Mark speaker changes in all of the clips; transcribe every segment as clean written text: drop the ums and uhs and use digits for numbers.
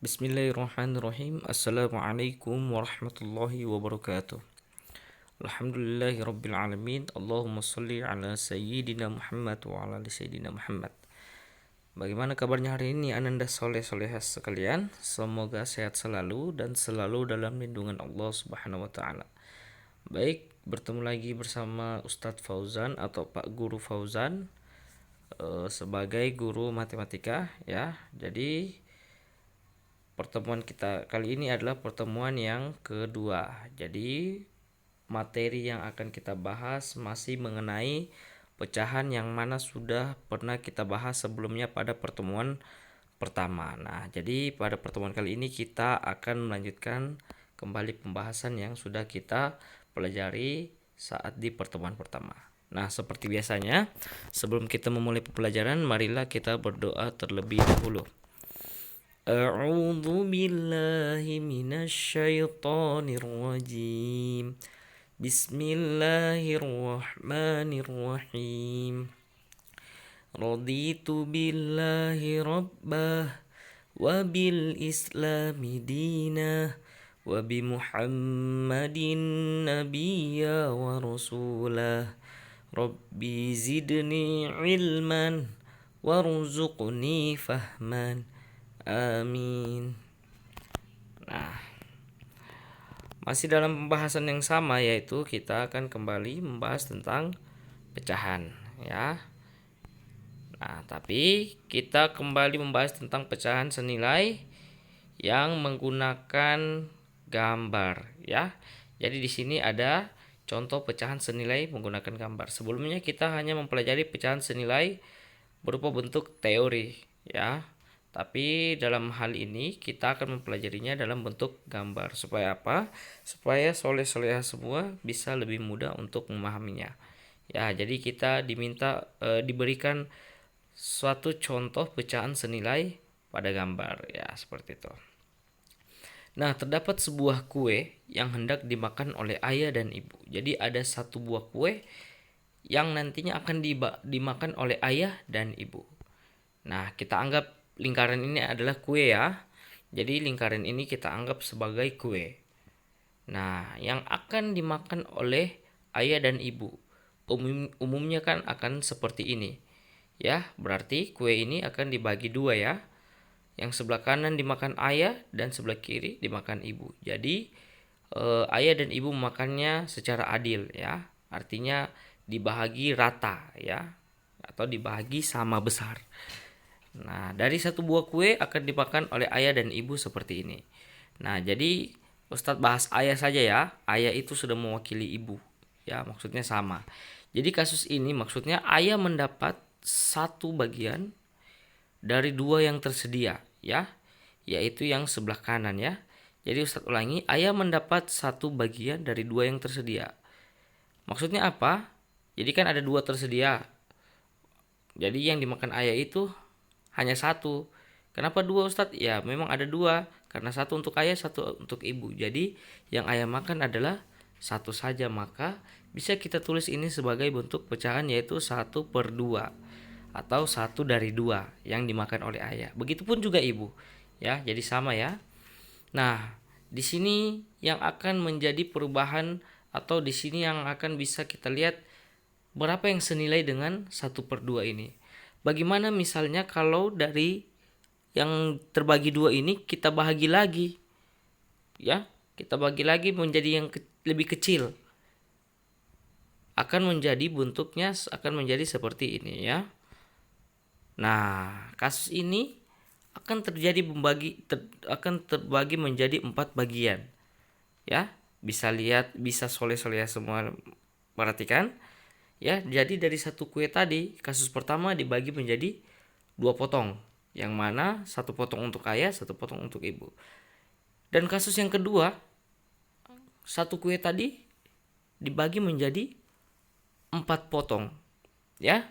Speaker 1: Bismillahirrahmanirrahim. Assalamualaikum warahmatullahi wabarakatuh. Alhamdulillahi rabbil alamin. Allahumma salli ala sayyidina Muhammad wa ala ali sayyidina Muhammad. Bagaimana kabarnya hari ini Ananda soleh-solehah sekalian? Semoga sehat selalu dan selalu dalam lindungan Allah Subhanahu wa taala. Baik, bertemu lagi bersama Ustadz Fauzan atau Pak Guru Fauzan sebagai guru matematika ya. Jadi pertemuan kita kali ini adalah pertemuan yang kedua. Jadi materi yang akan kita bahas masih mengenai pecahan yang mana sudah pernah kita bahas sebelumnya pada pertemuan pertama. Nah, jadi pada pertemuan kali ini kita akan melanjutkan kembali pembahasan yang sudah kita pelajari saat di pertemuan pertama. Nah, seperti biasanya, sebelum kita memulai pembelajaran, marilah kita berdoa terlebih dahulu. A'udzu billahi minasyaitonir rajim. Bismillahirrahmanirrahim. Raditu billahi rabbah wa bil islami dinah wa bi Muhammadin nabiyya wa rasulah. Rabbi zidni ilman warzuqni fahman. Amin. Nah, masih dalam pembahasan yang sama, yaitu kita akan kembali membahas tentang pecahan ya. Nah, tapi kita kembali membahas tentang pecahan senilai yang menggunakan gambar ya. Jadi di sini ada contoh pecahan senilai menggunakan gambar. Sebelumnya kita hanya mempelajari pecahan senilai berupa bentuk teori ya. Tapi dalam hal ini kita akan mempelajarinya dalam bentuk gambar. Supaya apa? Supaya soleh-solehah semua bisa lebih mudah untuk memahaminya. Ya, jadi kita diberikan suatu contoh pecahan senilai pada gambar ya, seperti itu. Nah, terdapat sebuah kue yang hendak dimakan oleh ayah dan ibu. Jadi ada satu buah kue yang nantinya akan dimakan oleh ayah dan ibu. Nah, kita anggap lingkaran ini adalah kue ya. Jadi lingkaran ini kita anggap sebagai kue. Nah, yang akan dimakan oleh ayah dan ibu umumnya kan akan seperti ini. Ya, berarti kue ini akan dibagi dua ya. Yang sebelah kanan dimakan ayah dan sebelah kiri dimakan ibu. Jadi ayah dan ibu memakannya secara adil ya. Artinya dibahagi rata ya, atau dibahagi sama besar. Nah, dari satu buah kue akan dimakan oleh ayah dan ibu seperti ini. Nah, jadi Ustadz bahas ayah saja ya. Ayah itu sudah mewakili ibu. Ya, maksudnya sama. Jadi kasus ini maksudnya ayah mendapat satu bagian dari dua yang tersedia ya. Yaitu yang sebelah kanan ya. Jadi Ustadz ulangi, ayah mendapat satu bagian dari dua yang tersedia. Maksudnya apa? Jadi kan ada dua tersedia. Jadi yang dimakan ayah itu hanya satu. Kenapa dua Ustadz? Ya memang ada dua. Karena satu untuk ayah, satu untuk ibu. Jadi yang ayah makan adalah satu saja. Maka bisa kita tulis ini sebagai bentuk pecahan, yaitu 1/2 atau 1 dari 2 yang dimakan oleh ayah. Begitupun juga ibu. Ya, jadi sama ya. Nah, di sini yang akan menjadi perubahan, atau di sini yang akan bisa kita lihat berapa yang senilai dengan 1/2 ini. Bagaimana misalnya kalau dari yang terbagi dua ini kita bahagi lagi, ya, kita bagi lagi menjadi yang lebih kecil, akan menjadi bentuknya akan menjadi seperti ini ya. Nah, kasus ini akan akan terbagi menjadi 4 bagian, ya. Bisa lihat, bisa soleh-soleh semua perhatikan. Ya, jadi dari satu kue tadi, kasus pertama dibagi menjadi 2 potong, yang mana 1 potong untuk ayah, 1 potong untuk ibu. Dan kasus yang kedua, satu kue tadi dibagi menjadi 4 potong, ya,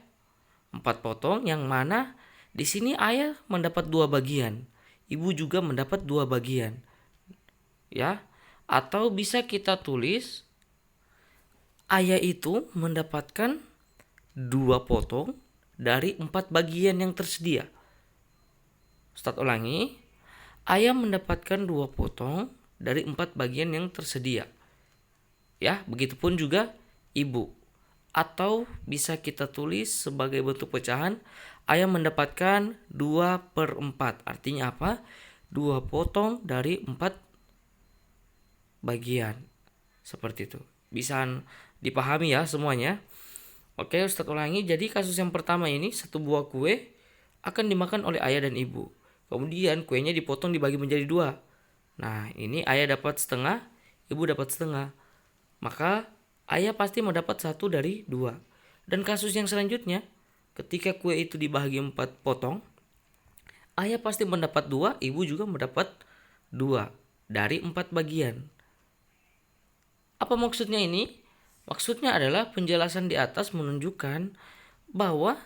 Speaker 1: 4 potong, yang mana di sini ayah mendapat 2 bagian, ibu juga mendapat 2 bagian, ya. Atau bisa kita tulis ayah itu mendapatkan 2 potong dari 4 bagian yang tersedia. Ustadz ulangi. ayah mendapatkan 2 potong dari 4 bagian yang tersedia. Ya, begitupun juga ibu. Atau bisa kita tulis sebagai bentuk pecahan, ayah mendapatkan 2/4. Artinya apa? 2 potong dari 4 bagian. Seperti itu. Bisa dipahami ya semuanya. Oke, Ustadz ulangi. Jadi kasus yang pertama ini, satu buah kue akan dimakan oleh ayah dan ibu. Kemudian kuenya dipotong dibagi menjadi 2. Nah, ini ayah dapat setengah, ibu dapat setengah. Maka ayah pasti mendapat 1 dari 2. Dan kasus yang selanjutnya, ketika kue itu dibagi 4 potong, ayah pasti mendapat 2, ibu juga mendapat 2 dari 4 bagian. Apa maksudnya ini? Maksudnya adalah penjelasan di atas menunjukkan bahwa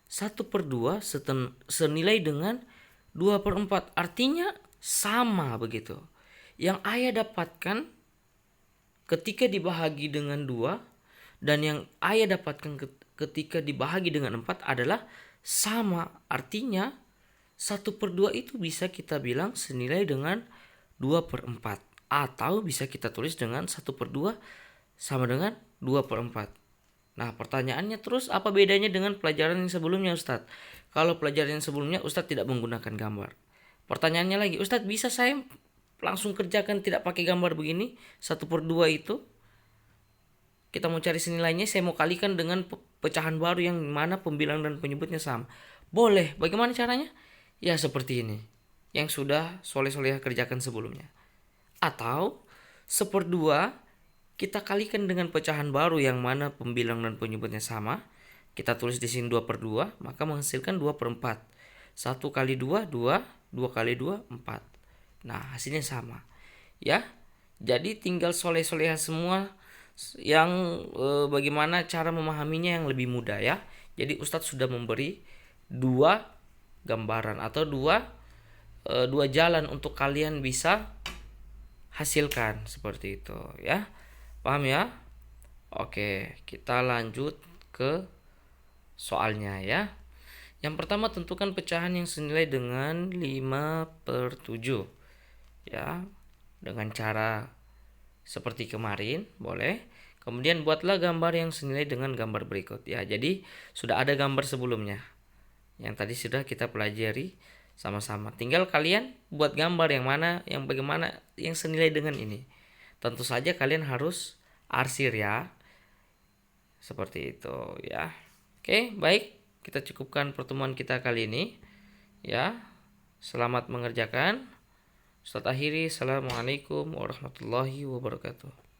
Speaker 1: 1/2 senilai dengan 2/4. Artinya sama begitu. Yang ayah dapatkan ketika dibahagi dengan 2 dan yang ayah dapatkan ketika dibahagi dengan 4 adalah sama. Artinya 1/2 itu bisa kita bilang senilai dengan 2/4. Atau bisa kita tulis dengan 1/2 sama dengan 2/4. Nah, pertanyaannya terus apa bedanya dengan pelajaran yang sebelumnya, Ustadz? Kalau pelajaran yang sebelumnya Ustadz tidak menggunakan gambar. Pertanyaannya lagi, Ustadz bisa saya langsung kerjakan tidak pakai gambar begini? 1/2 itu kita mau cari senilainya, saya mau kalikan dengan pecahan baru yang mana pembilang dan penyebutnya sama. Boleh, bagaimana caranya? Ya seperti ini, yang sudah soleh-soleh kerjakan sebelumnya. Atau 1/2 kita kalikan dengan pecahan baru yang mana pembilang dan penyebutnya sama. Kita tulis di sini 2/2, maka menghasilkan 2/4. 1 kali 2, 2. 2 kali 2, 4. Nah, hasilnya sama. Ya, jadi tinggal soleh-soleha semua yang bagaimana cara memahaminya yang lebih mudah ya. Jadi Ustadz sudah memberi 2 gambaran atau 2 jalan untuk kalian bisa hasilkan seperti itu ya. Paham ya? Oke, kita lanjut ke soalnya ya. Yang pertama, tentukan pecahan yang senilai dengan 5/7 ya. Dengan cara seperti kemarin, boleh. Kemudian buatlah gambar yang senilai dengan gambar berikut ya. Jadi sudah ada gambar sebelumnya yang tadi sudah kita pelajari sama-sama. Tinggal kalian buat gambar yang mana, yang bagaimana, yang senilai dengan ini. Tentu saja kalian harus arsir ya. Seperti itu ya. Oke, baik. Kita cukupkan pertemuan kita kali ini ya. Selamat mengerjakan. Ustadz akhiri. Assalamualaikum warahmatullahi wabarakatuh.